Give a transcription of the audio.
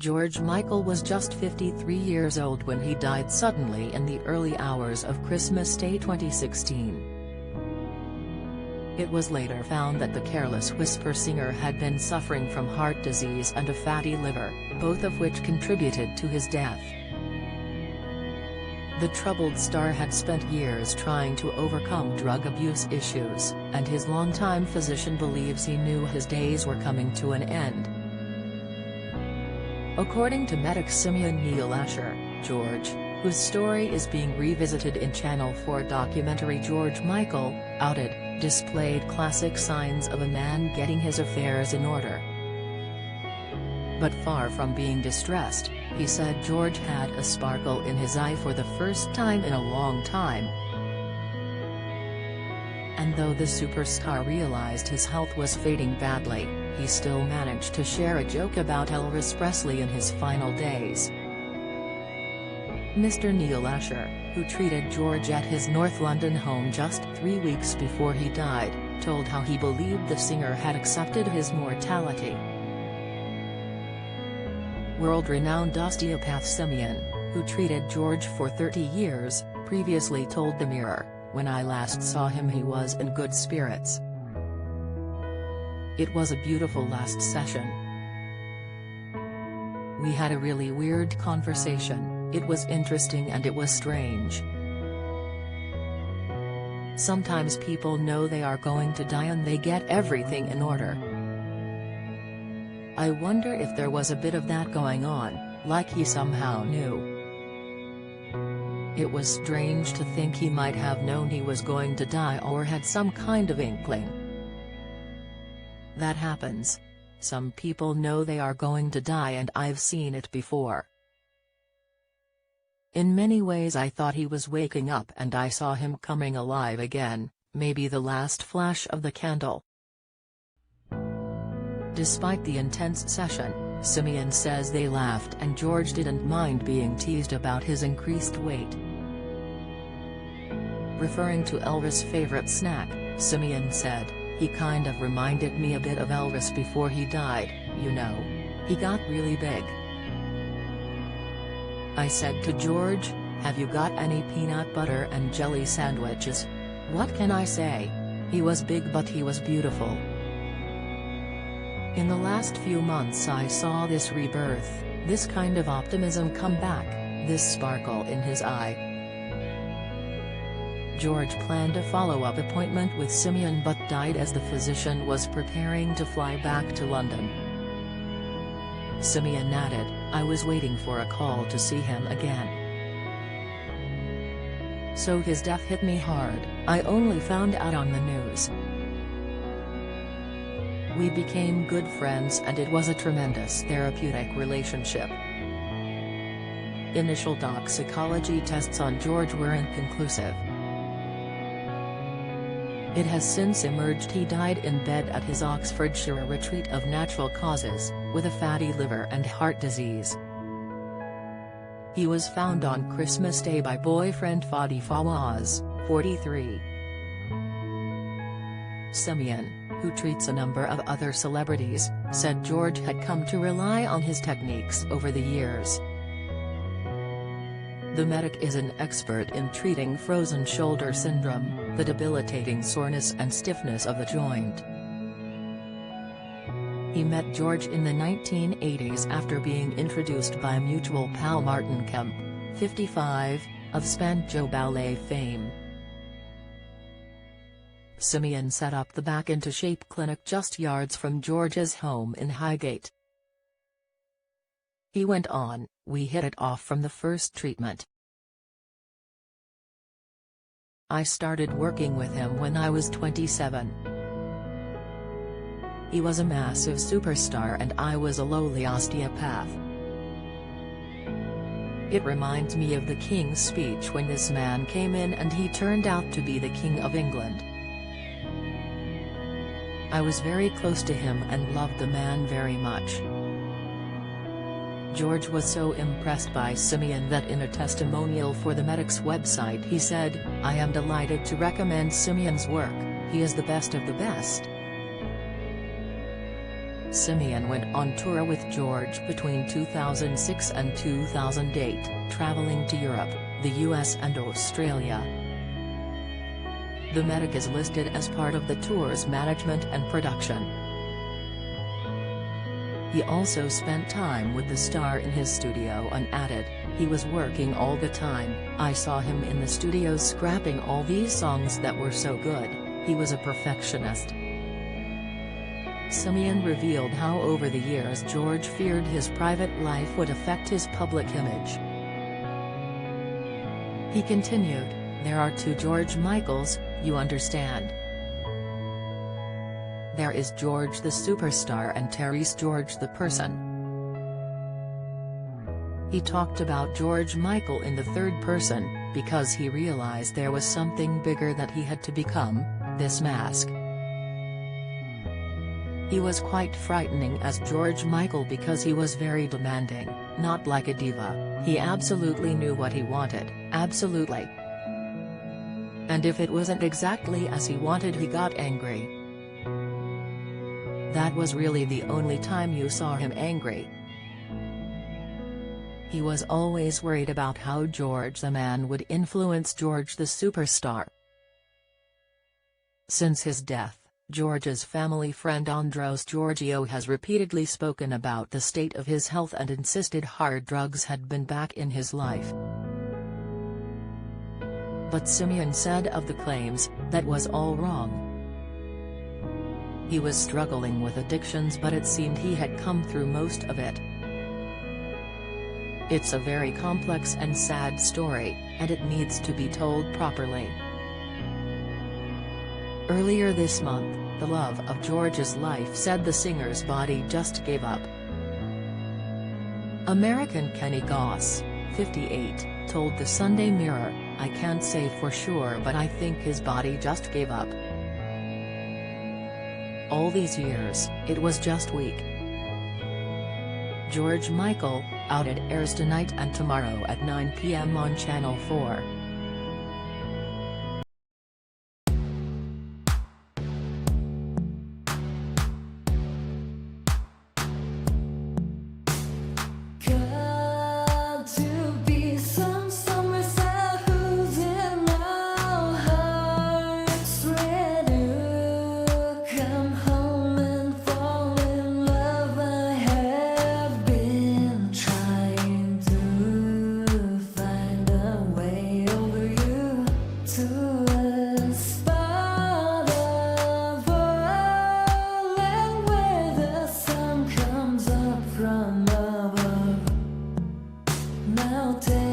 George Michael was just 53 years old when he died suddenly in the early hours of Christmas Day 2016. It was later found that the Careless Whisper singer had been suffering from heart disease and a fatty liver, both of which contributed to his death. The troubled star had spent years trying to overcome drug abuse issues, and his longtime physician believes he knew his days were coming to an end. According to medic Simeon Neil Asher, George, whose story is being revisited in Channel 4 documentary George Michael, outed, displayed classic signs of a man getting his affairs in order. But far from being distressed, he said George had a sparkle in his eye for the first time in a long time. And though the superstar realized his health was fading badly, he still managed to share a joke about Elvis Presley in his final days. Mr. Neil Asher, who treated George at his North London home just 3 weeks before he died, told how he believed the singer had accepted his mortality. World-renowned osteopath Simeon, who treated George for 30 years, previously told The Mirror, "When I last saw him he was in good spirits. It was a beautiful last session. We had a really weird conversation. It was interesting and it was strange. Sometimes people know they are going to die and they get everything in order. I wonder if there was a bit of that going on, like he somehow knew. It was strange to think he might have known he was going to die or had some kind of inkling. That happens. Some people know they are going to die and I've seen it before. In many ways I thought he was waking up and I saw him coming alive again, maybe the last flash of the candle." Despite the intense session, Simeon says they laughed and George didn't mind being teased about his increased weight. Referring to Elvis' favorite snack, Simeon said, "He kind of reminded me a bit of Elvis before he died, you know. He got really big. I said to George, 'Have you got any peanut butter and jelly sandwiches?' What can I say? He was big but he was beautiful. In the last few months I saw this rebirth, this kind of optimism come back, this sparkle in his eye." George planned a follow-up appointment with Simeon but died as the physician was preparing to fly back to London. Simeon added, "I was waiting for a call to see him again. So his death hit me hard. I only found out on the news. We became good friends and it was a tremendous therapeutic relationship." Initial toxicology tests on George were inconclusive. It has since emerged he died in bed at his Oxfordshire retreat of natural causes, with a fatty liver and heart disease. He was found on Christmas Day by boyfriend Fadi Fawaz, 43. Simeon, who treats a number of other celebrities, said George had come to rely on his techniques over the years. The medic is an expert in treating frozen shoulder syndrome, the debilitating soreness and stiffness of the joint. He met George in the 1980s after being introduced by mutual pal Martin Kemp, 55, of Spandau Ballet fame. Simeon set up the Back Into Shape clinic just yards from George's home in Highgate. He went on, "We hit it off from the first treatment. I started working with him when I was 27. He was a massive superstar and I was a lowly osteopath. It reminds me of the King's Speech when this man came in and he turned out to be the King of England. I was very close to him and loved the man very much." George was so impressed by Simeon that in a testimonial for the medic's website he said, "I am delighted to recommend Simeon's work, he is the best of the best." Simeon went on tour with George between 2006 and 2008, traveling to Europe, the US and Australia. The Medic is listed as part of the tour's management and production. He also spent time with the star in his studio and added, "He was working all the time. I saw him in the studio scrapping all these songs that were so good. He was a perfectionist." Simeon revealed how over the years George feared his private life would affect his public image. He continued, "There are two George Michaels, you understand. There is George the superstar and Terry's George the person." He talked about George Michael in the third person, because he realized there was something bigger that he had to become, this mask. He was quite frightening as George Michael because he was very demanding, not like a diva. He absolutely knew what he wanted, absolutely. And if it wasn't exactly as he wanted, he got angry. That was really the only time you saw him angry. He was always worried about how George the man would influence George the superstar. Since his death, George's family friend Andros Georgiou has repeatedly spoken about the state of his health and insisted hard drugs had been back in his life. But Simeon said of the claims, that was all wrong. He was struggling with addictions, but it seemed he had come through most of it. It's a very complex and sad story, and it needs to be told properly. Earlier this month, the love of George's life said the singer's body just gave up. American Kenny Goss, 58, told the Sunday Mirror, "I can't say for sure, but I think his body just gave up. All these years, it was just weak." George Michael, Outed airs tonight and tomorrow at 9 p.m. on Channel 4. Now take